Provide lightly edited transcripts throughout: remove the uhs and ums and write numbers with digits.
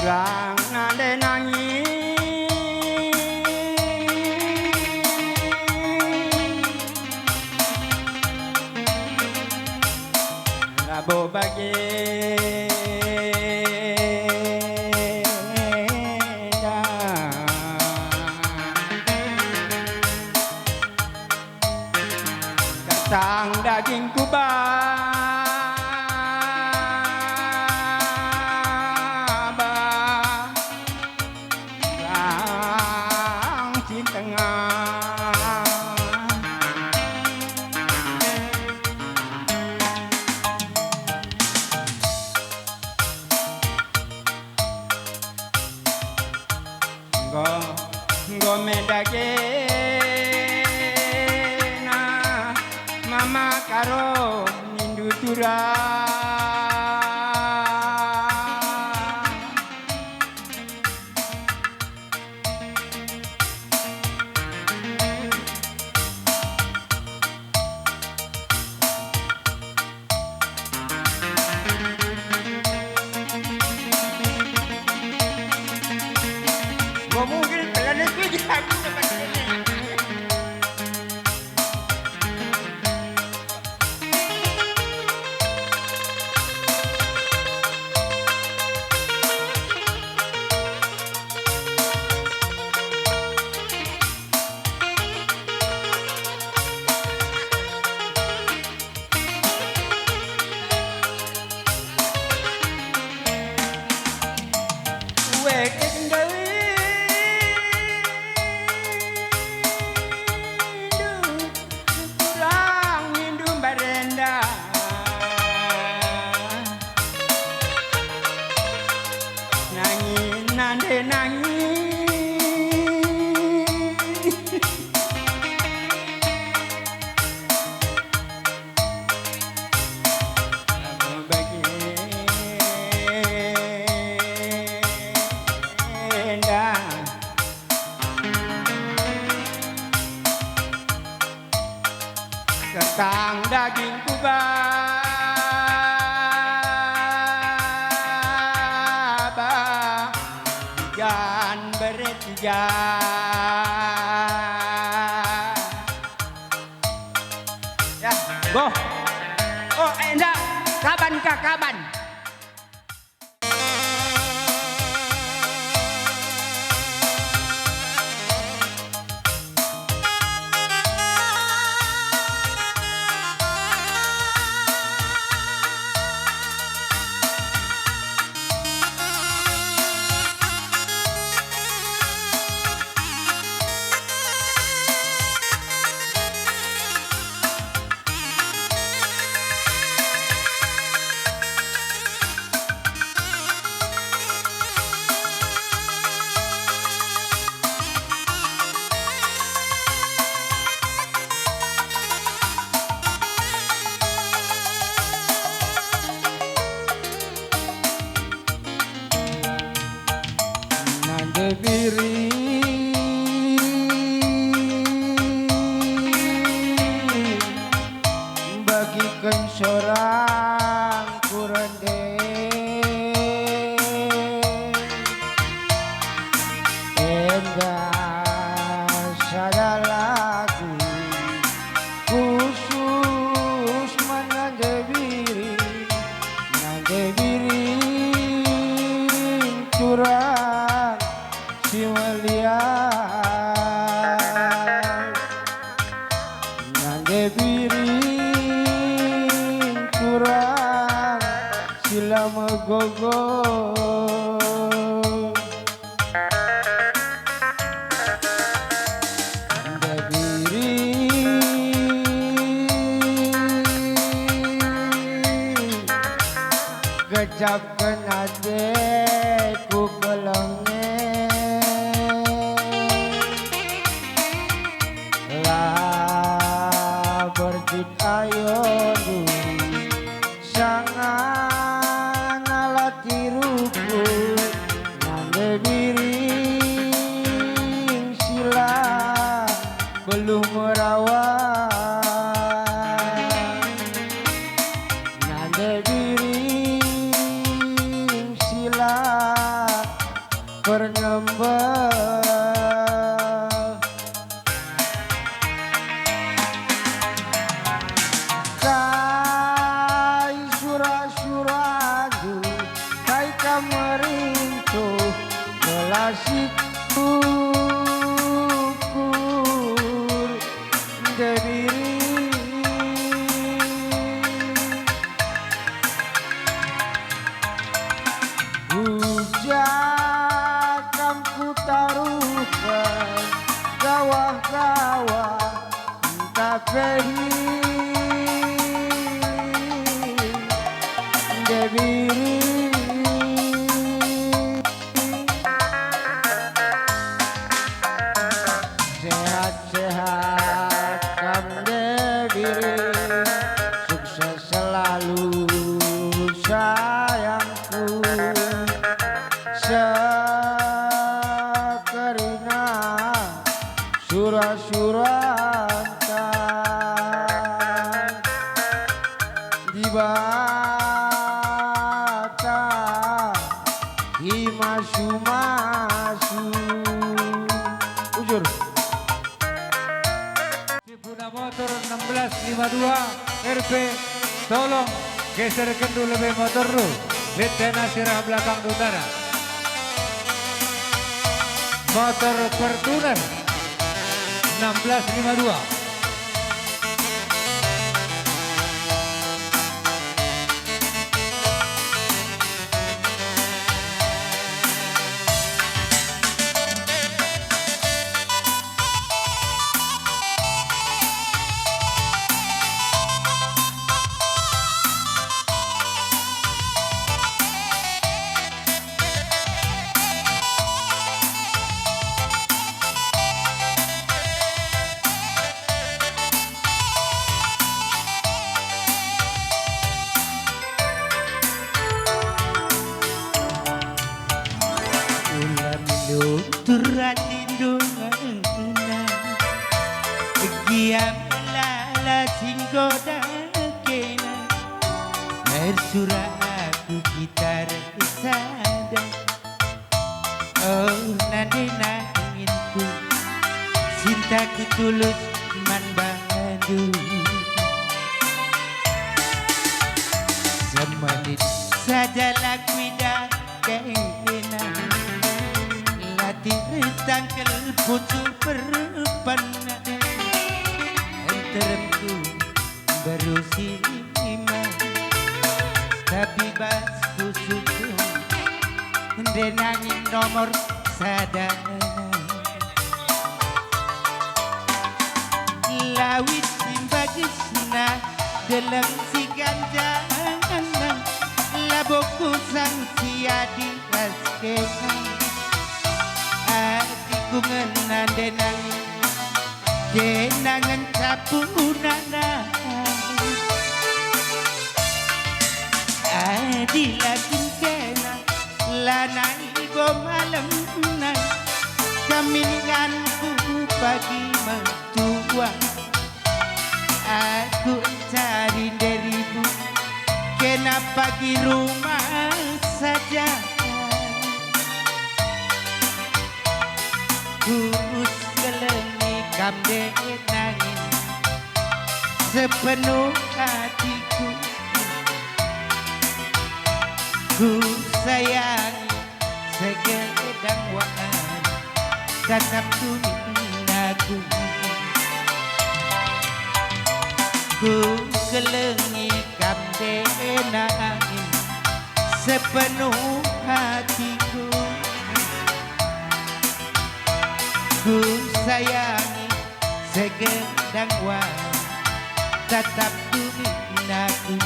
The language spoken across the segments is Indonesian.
kurang nade nangis rabo bagi sang daging kubaba sang si tengah go medage mama karo nindu gua mungkin pelan itu jago depan sini. Nangis ketang daging kubaba jangan bertiga ya go oh enggak kaban kak kaban diri bagikan seorang kurande enggak sadar lagu khusus menande diri curang si melihat nande piring kurang sila megogo nande piring gejapkan adekku kelengnya berjit ayo sangan alati ruku nande biring sila belum merawat nande biring sila bernyembah kai surah-surahku kai kamerintuh melasik ukur diri hujan ku taruhkan gawah-gawah kapehi debiri sehat-sehat kam debiri sukses selalu sayangku sekerina surah-suratan di bata himasu-masu ujur Cipuna motor 1652 RP tolong geserkan dulu lebih motor lu Litena sirah belakang utara motor Fortuner 1652 Turandindungan Giam lala singgoda kena Bersurah aku gitar sada Oh nade nanginku Cintaku tulus man bandu Semenit saja laku dah kena tangkel pucuk berpana Enteremku berusima Tapi basku suku Denangin nomor sadana Lawit simbagisna dalam si ganjangan Laboku sang siadi raskena Hatiku ngenandenang Jenangan capunana Adilakin kena Lanai go malam nang Kamilinganku pagi mentua Aku cari deribu Kena pagi rumah saja Kus kelengi kamde nangin Sepenuh hatiku Ku sayangi segedang waan Tatap tuminaku Ku kelengi kamde nangin Sepenuh hatiku Ku sayangi segedang waan Tatap tuminaku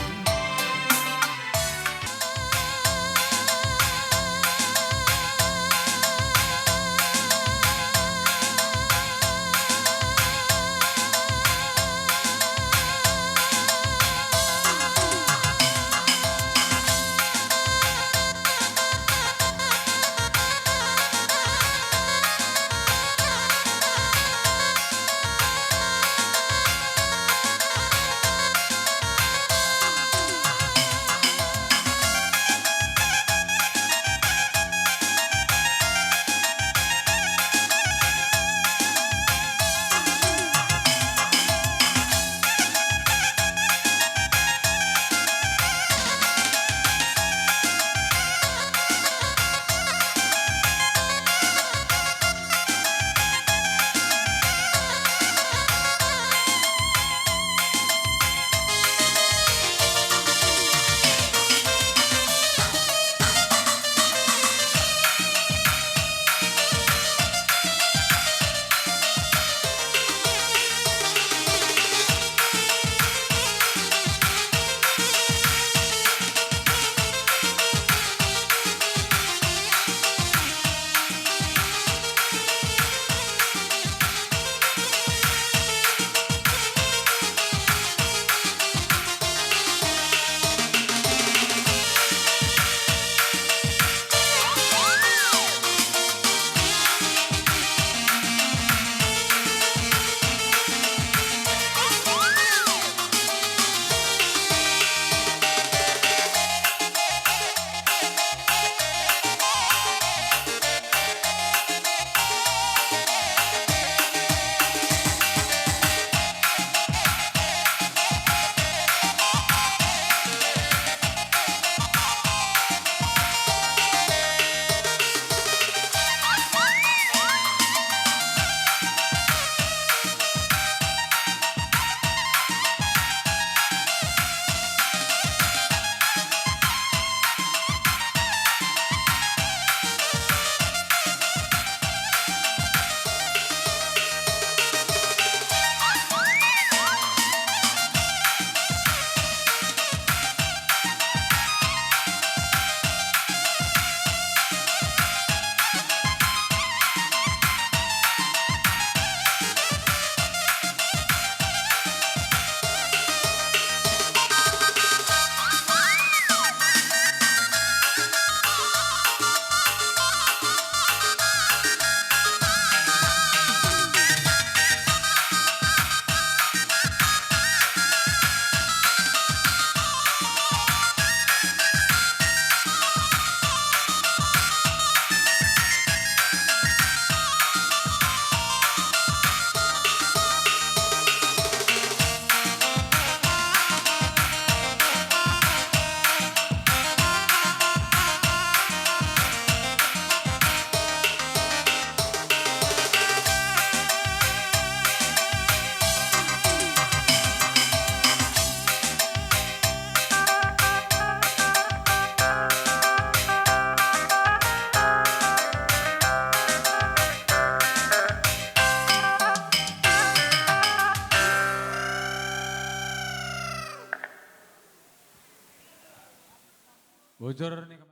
Bujur nih.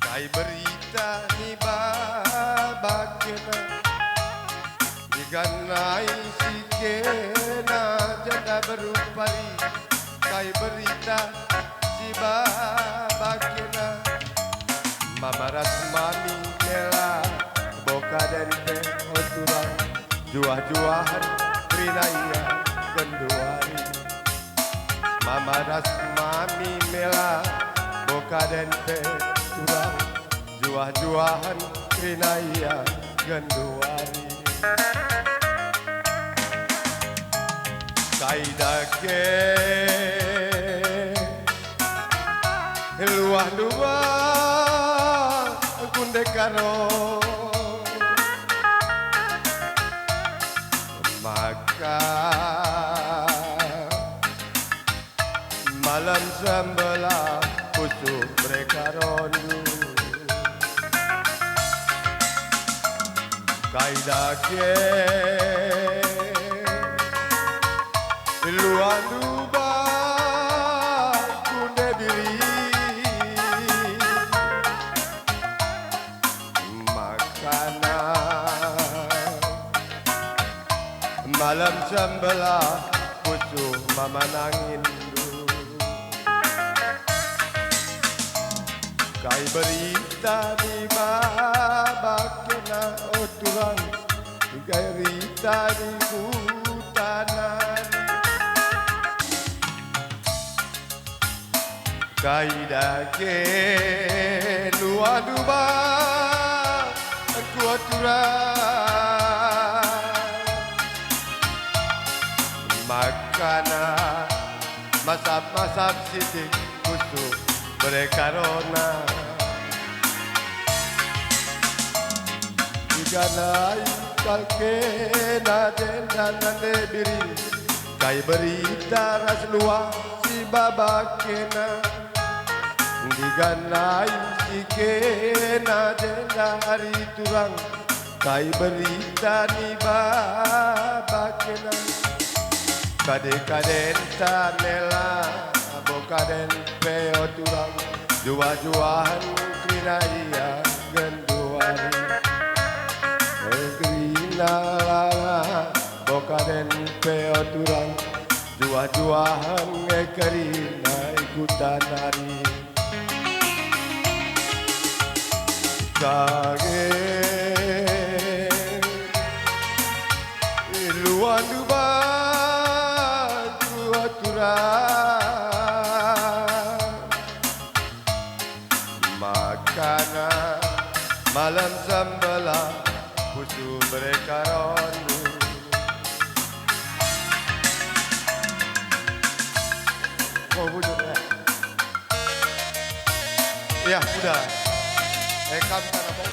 Kai berita ni babakena diganai sikena janda berupari. Kai berita si babakena mamarat mami nela boka dan teh oturang juah-juahan rinaya kenduari. Mamaras mami mela boka dan teh turang juah-juahan rinaya genduari. Kaidake luah dua kunde karo maka malam sembelah pucuk mereka rondu. Kaidake luan duba kunde biri makanan malam sembelah pucuk mama nangin. Kai berita di babakena oturang kai berita di hutanan. Kai dake luar duba aku oturang makanan masap-masap sidik kusuk mereka rona diganai kalkena denda nande biri. Kai berita ras luar si babakena diganai si kena denda hari turang. Kai berita ni babakena kade-kaden tanela bokaden peo turang jua-juahan krinaya genduari. Grina lala bokaden peo turang jua-juahan ngekerina ikutan hari. Kage luan duba makanan malam sembelah pucuk mereka rondu. Oh bujuk ya? Ya sudah. Kamu kan apa?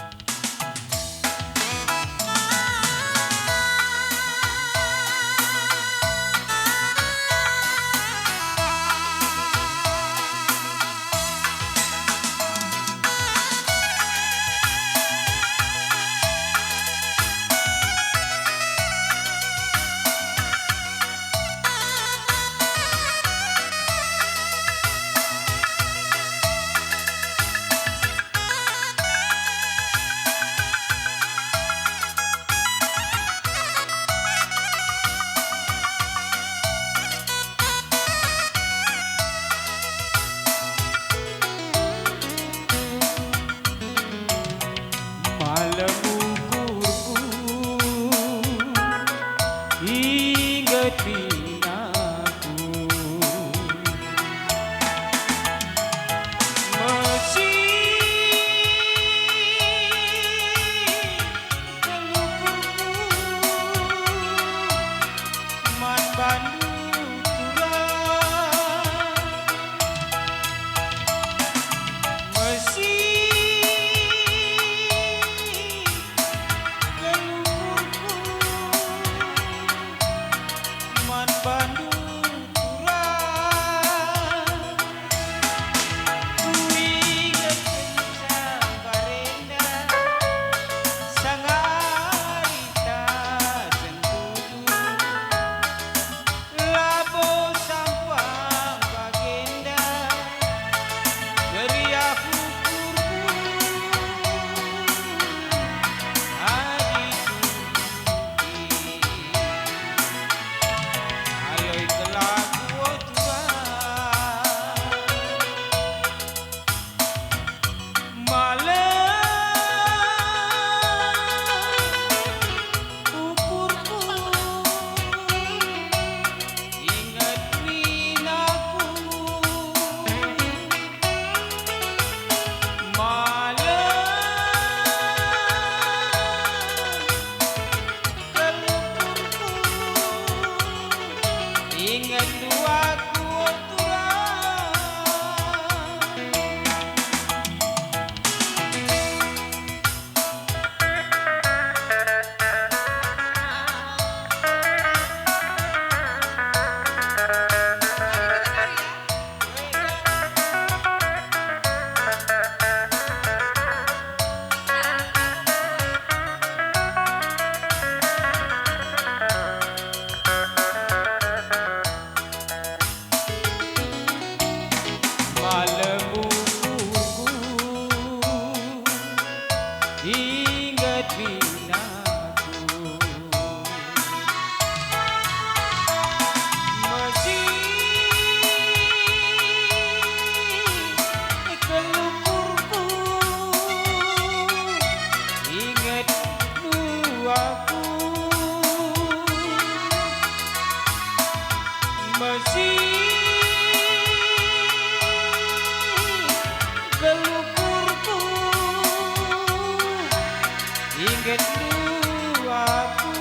Ingat dulu aku,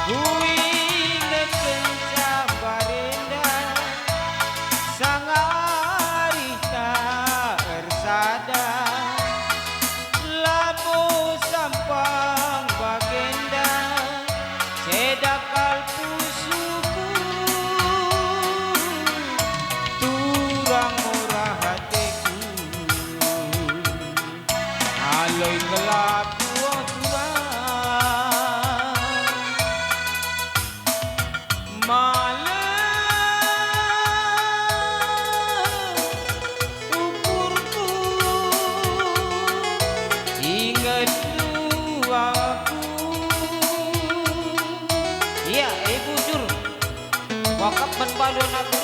ku ingat pencabar indah sang hari tak bersada, labu sampang bagenda sedakal pusuku, turang murah hatiku. Aloi gelap tua malam ukurku, ingat dulu aku. Iya, ibu jur wakaf menbalon aku.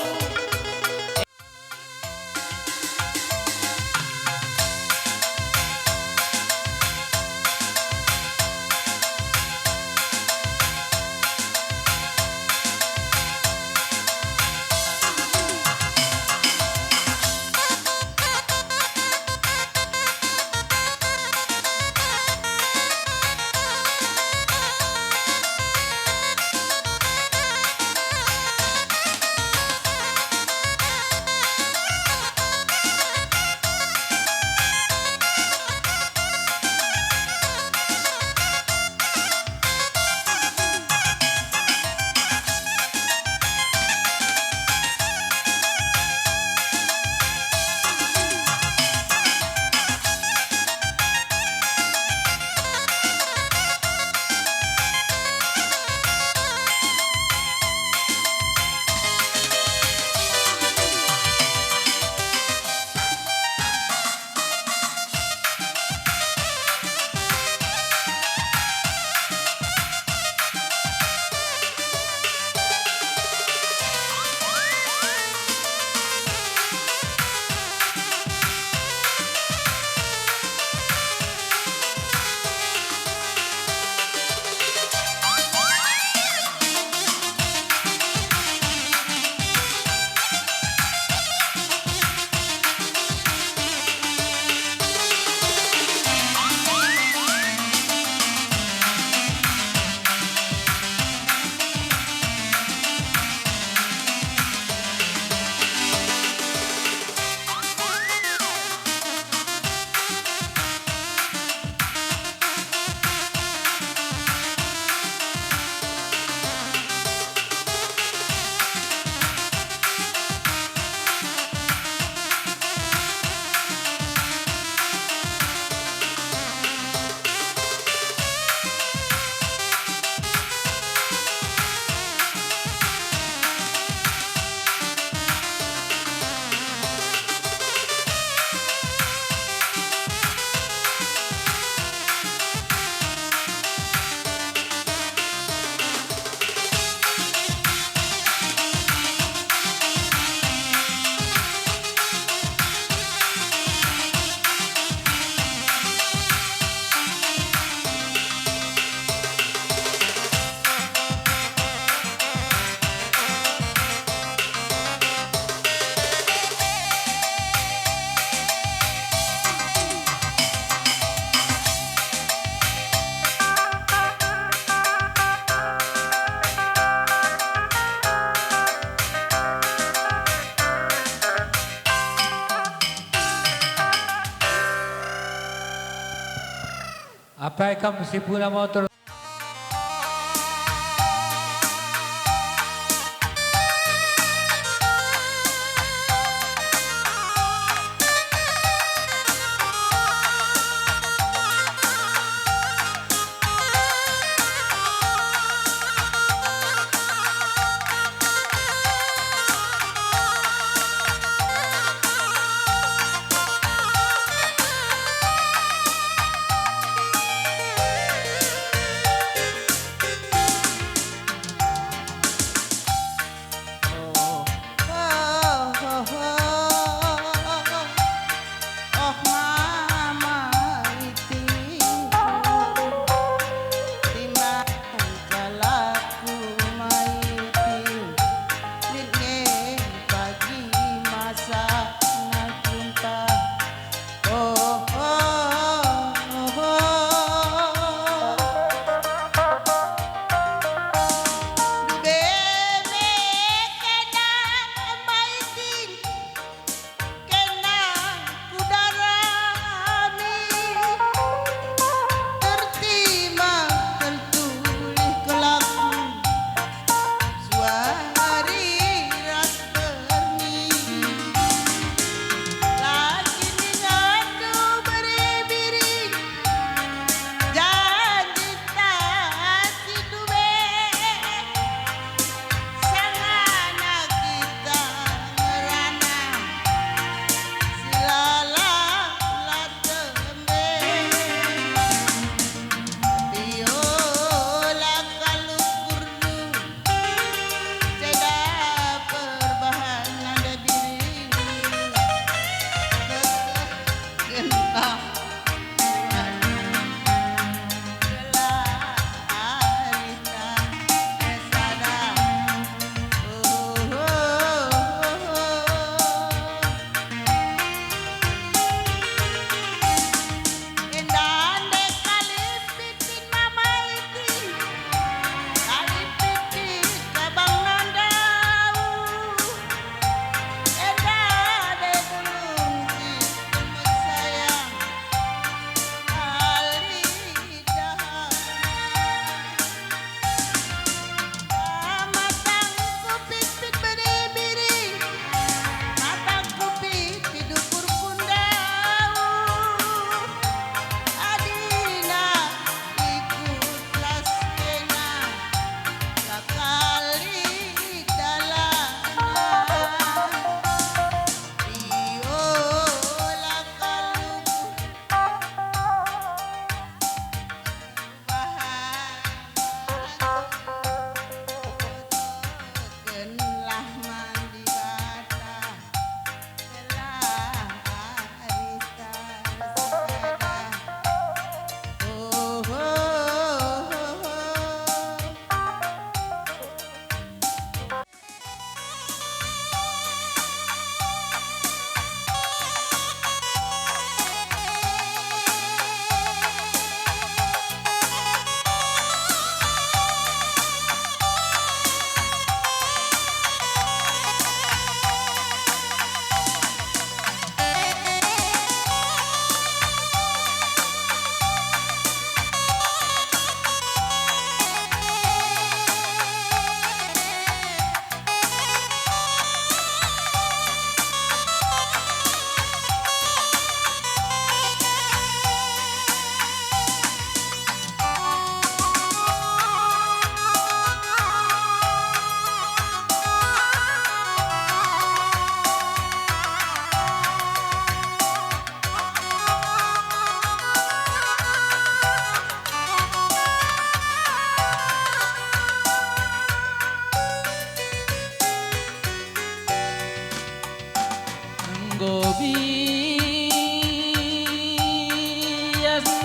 Apa yang kamu si puna motor?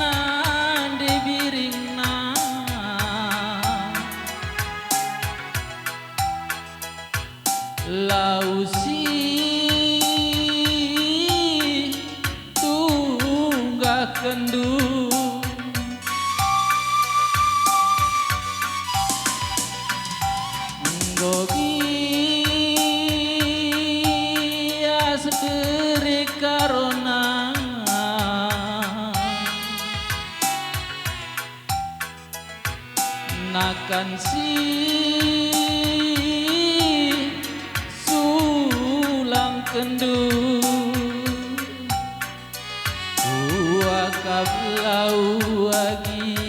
nande biringna lausi tunggah kendu gogi asdere karona nakan si sulang kendu wakab lauagi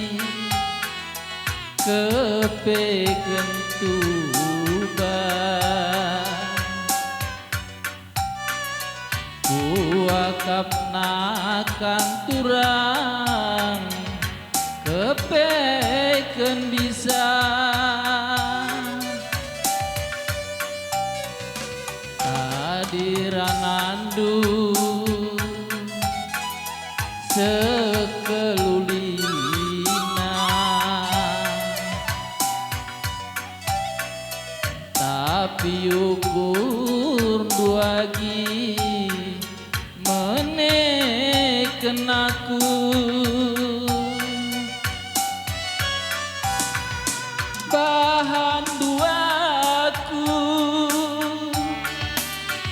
kepeken tuban wakab nakan turang kepeken bisa hadiran andu sekelulina tapi ukur duagi meneken aku bahan duaku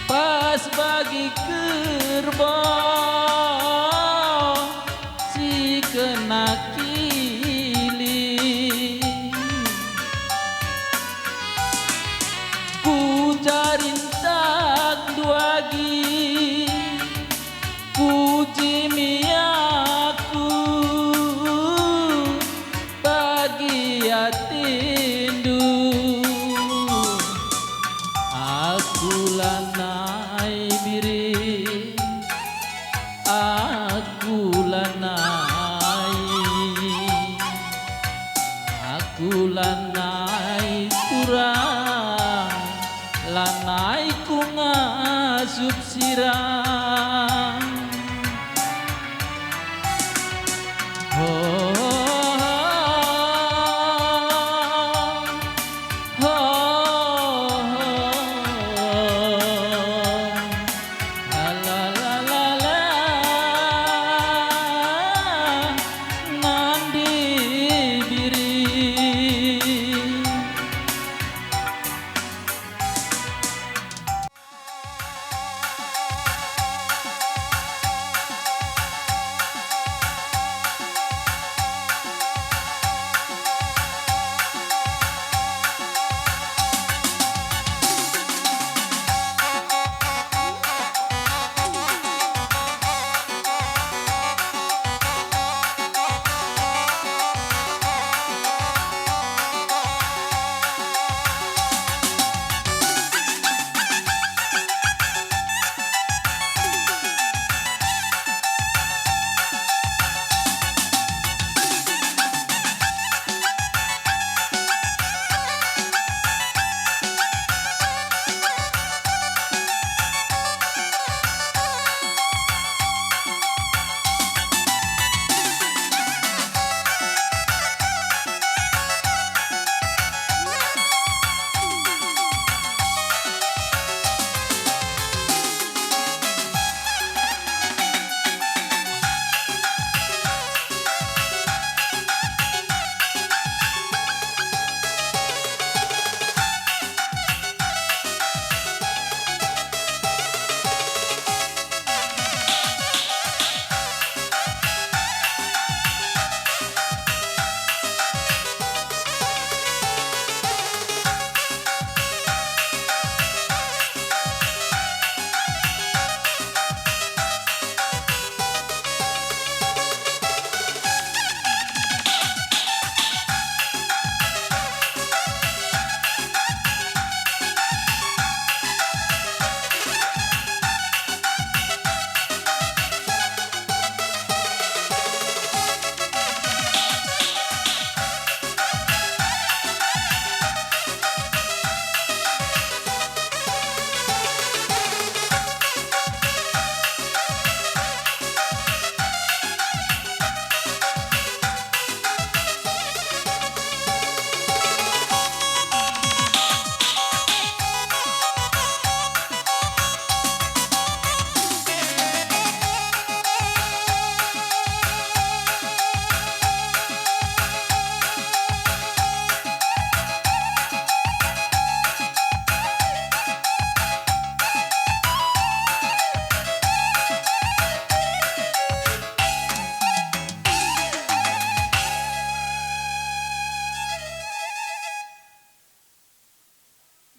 pas bagi kerbau si kena kili ku jarintak duagi puji miaku bagi atindu aku lanai biri aku lanai turang lanai ku ngasup sirang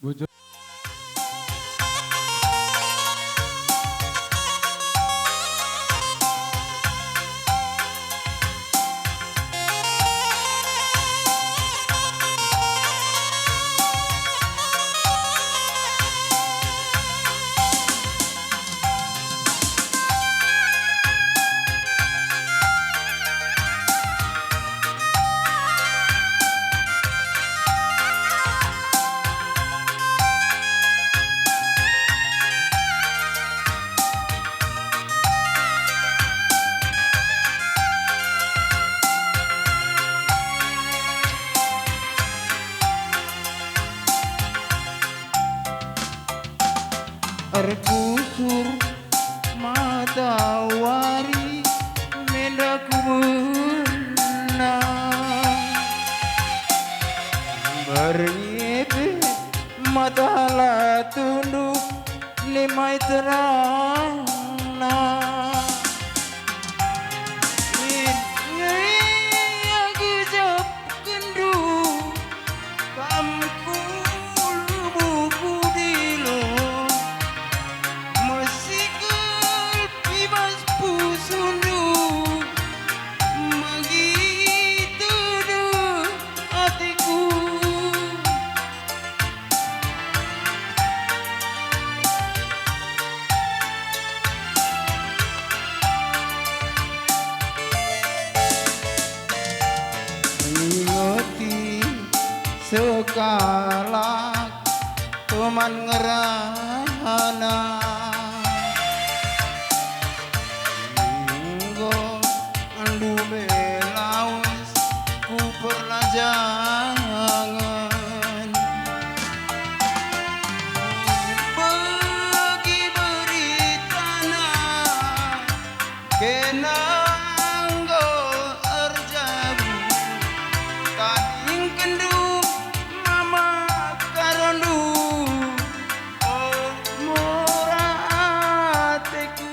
Bujur. Terkusur matahari mendaku menang beribe matalah tunduk limai terang aku jawab kendu kamku lubuku dilo Mesikul bebas pusundu Begitu deh hatiku Ingoti sekala teman ngerana Andu belaus ku pernah jangan Bagi beritana kenanggo erjabu Kading kendu mama karondu Oh murah hatiku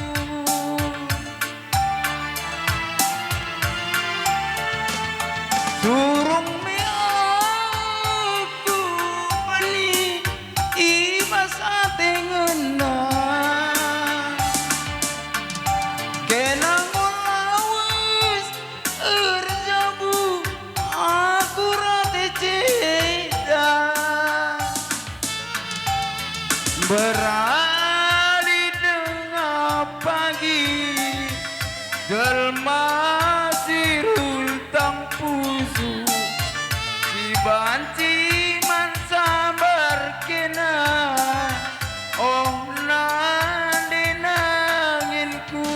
Surung me aku pani ibas ate ngeunah Kenang ulawes erjabu aku rate ceda Beralih dengan pagi Jelma sirul tang pusu Si banci man sabar kena Oh nande nanginku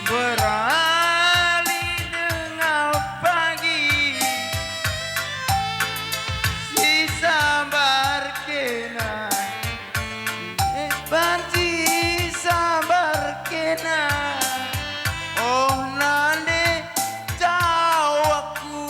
Beralih dengan pagi Si sabar kena Banci sabar kena Oh nande jawaku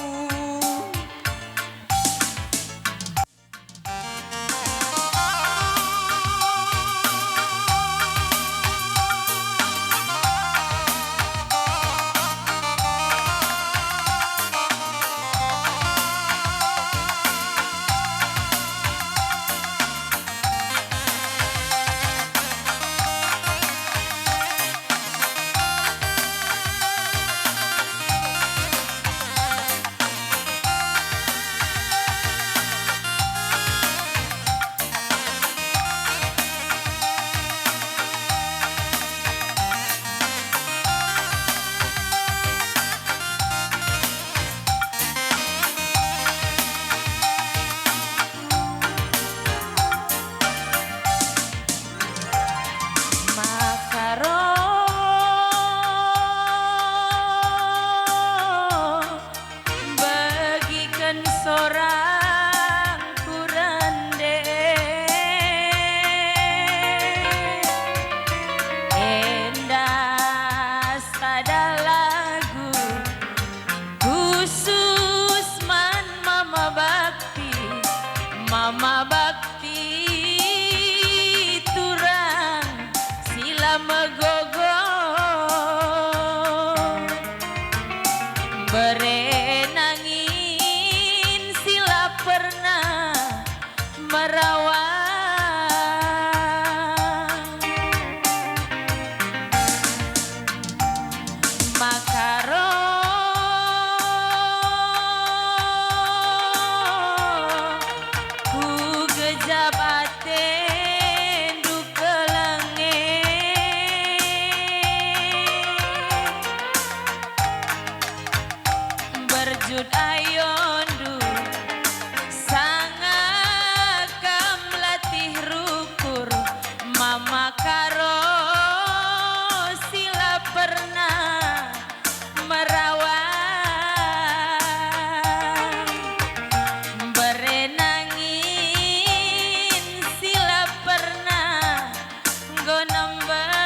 Mama bakti turang sila megogo berenangin sila maksud ayondu sangat kam latih rukur mama karo sila pernah merawat berenangin sila pernah gonambah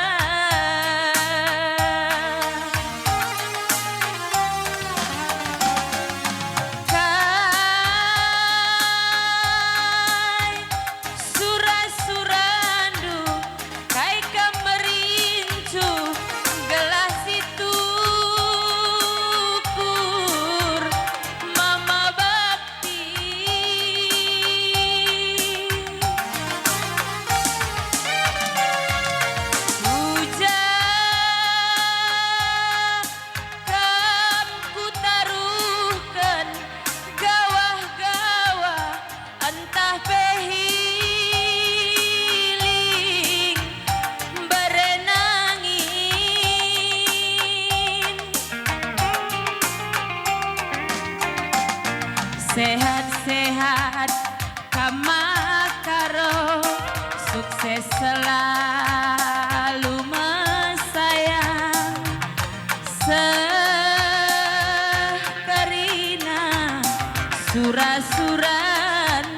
sehat-sehat kamakaro sukses selalu mesayang sekarina surah-suranta.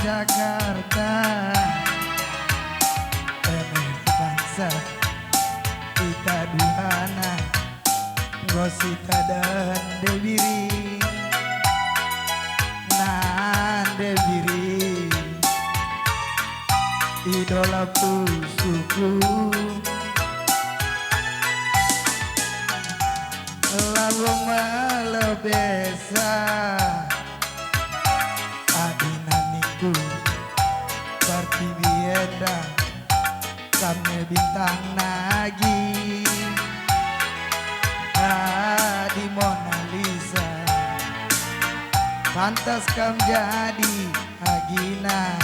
Jakarta bangsa kita duhana gosita dan debiri nan debiri idola suku lalu melebesa Parti bieda kami bintang nagi di Mona Lisa pantas kam jadi agina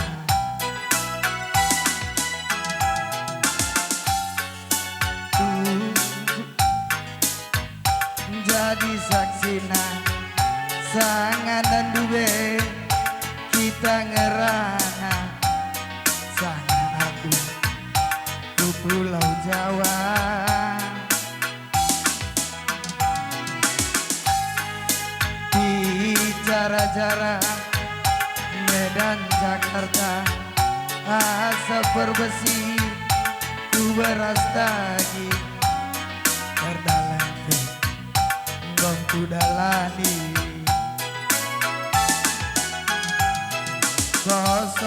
jadi saksina sangat dan dube kita ngerana sana aku ke Pulau Jawa bicara-cara Medan Jakarta asa perbesi ku beras lagi terdalam gong ku dalani 08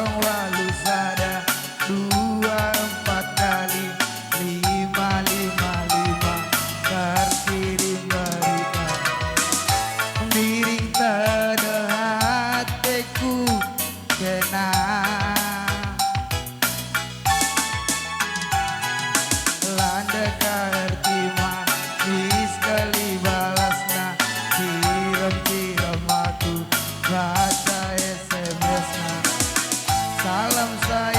sada 24 kali 555 terkirim berita miring tada hatiku kena landa kartima bis kali balasna tiram aku baca SMS na salam saya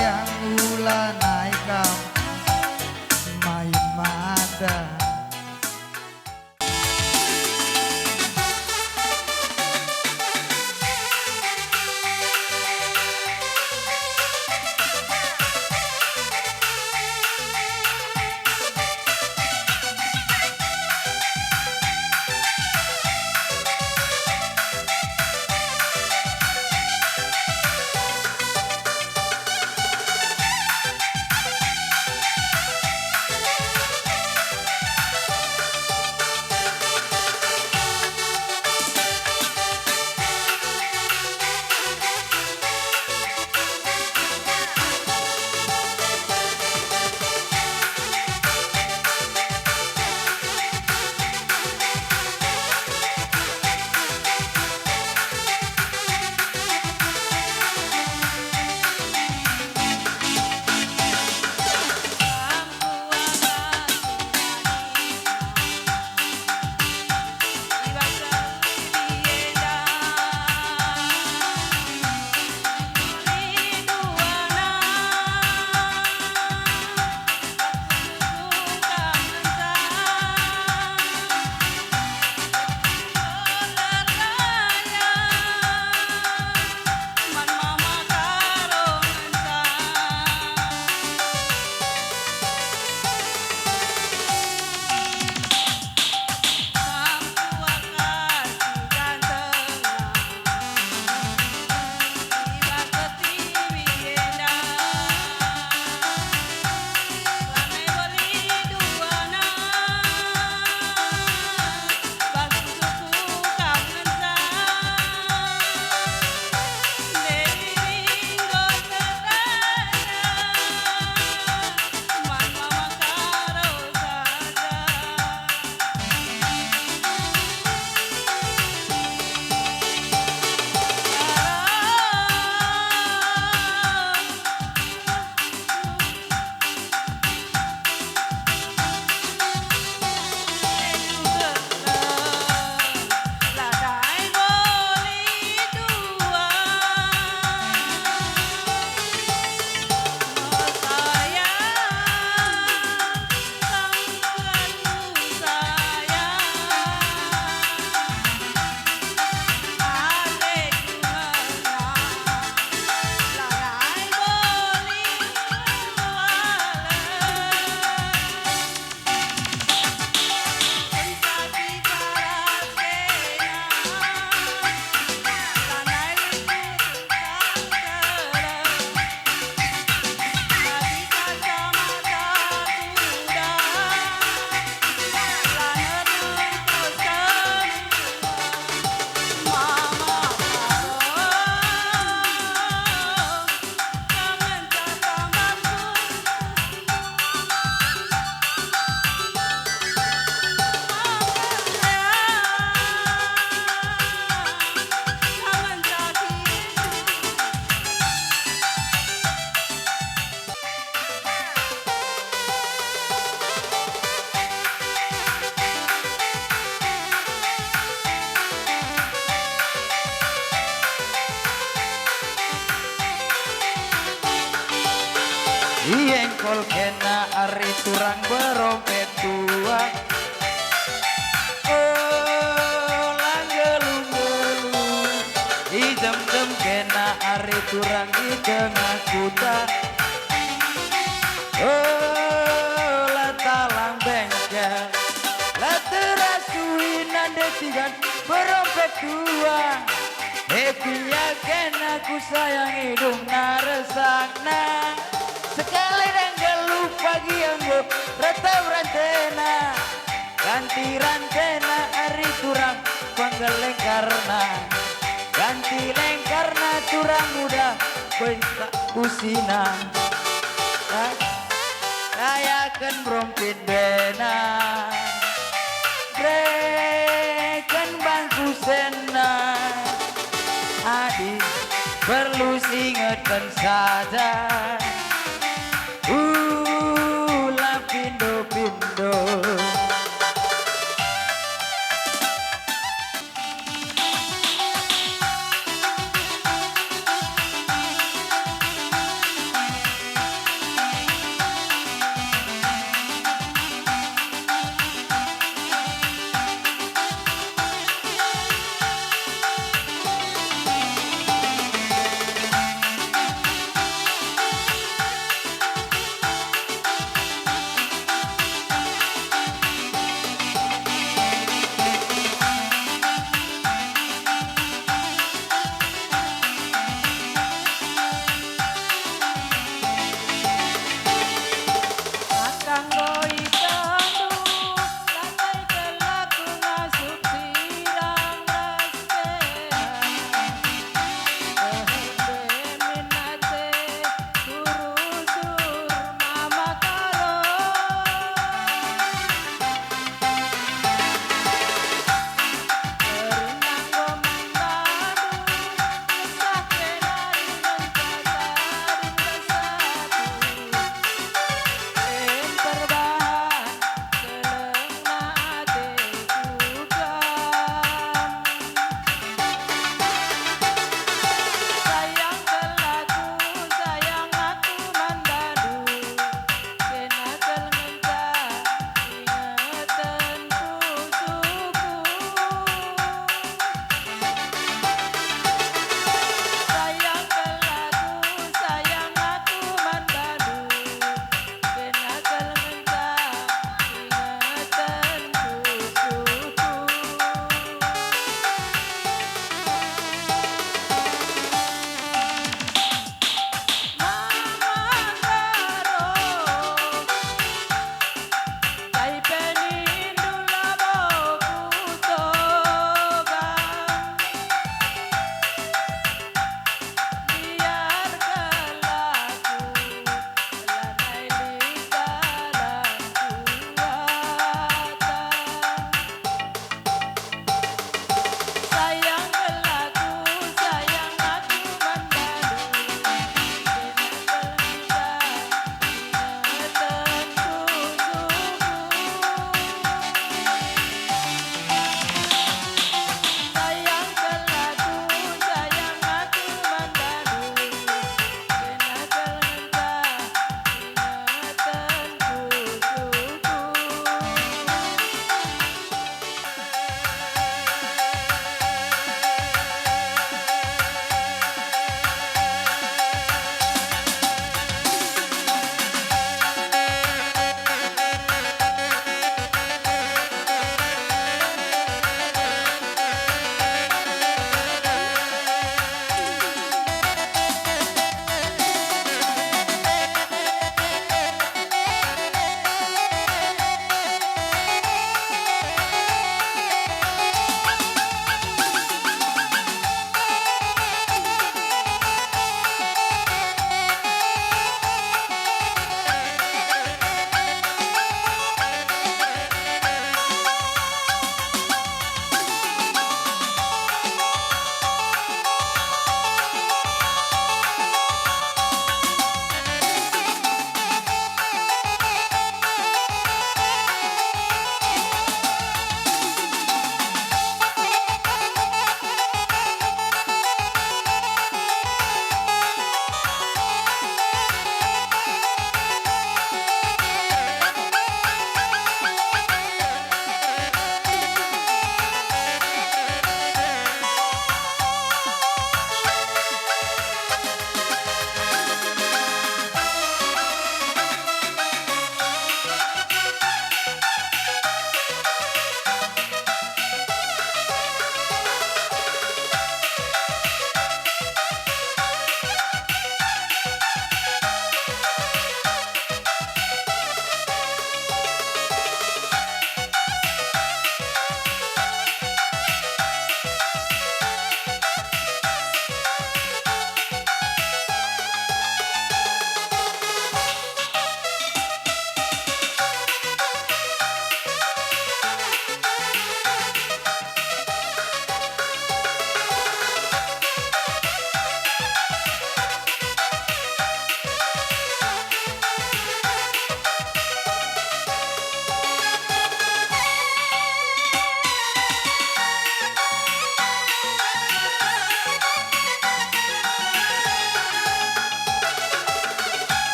Iengkol kena ari turang berompet tua. Oh langgelung-gelung ijem-jem kena ari turang di tengah kuta. Oh latalang bengkel laterasui nande tigan berompet tua. Hepinya kena ku sayang hidung naresakna. Sekali dan gak lupa gianggo ratau rantena. Ganti rantena hari turang panggeleng karena. Ganti lengkarna turang muda bentak usina. Kayakan brompit bena. Breken bangku sena. Adik perlu ingatkan saja.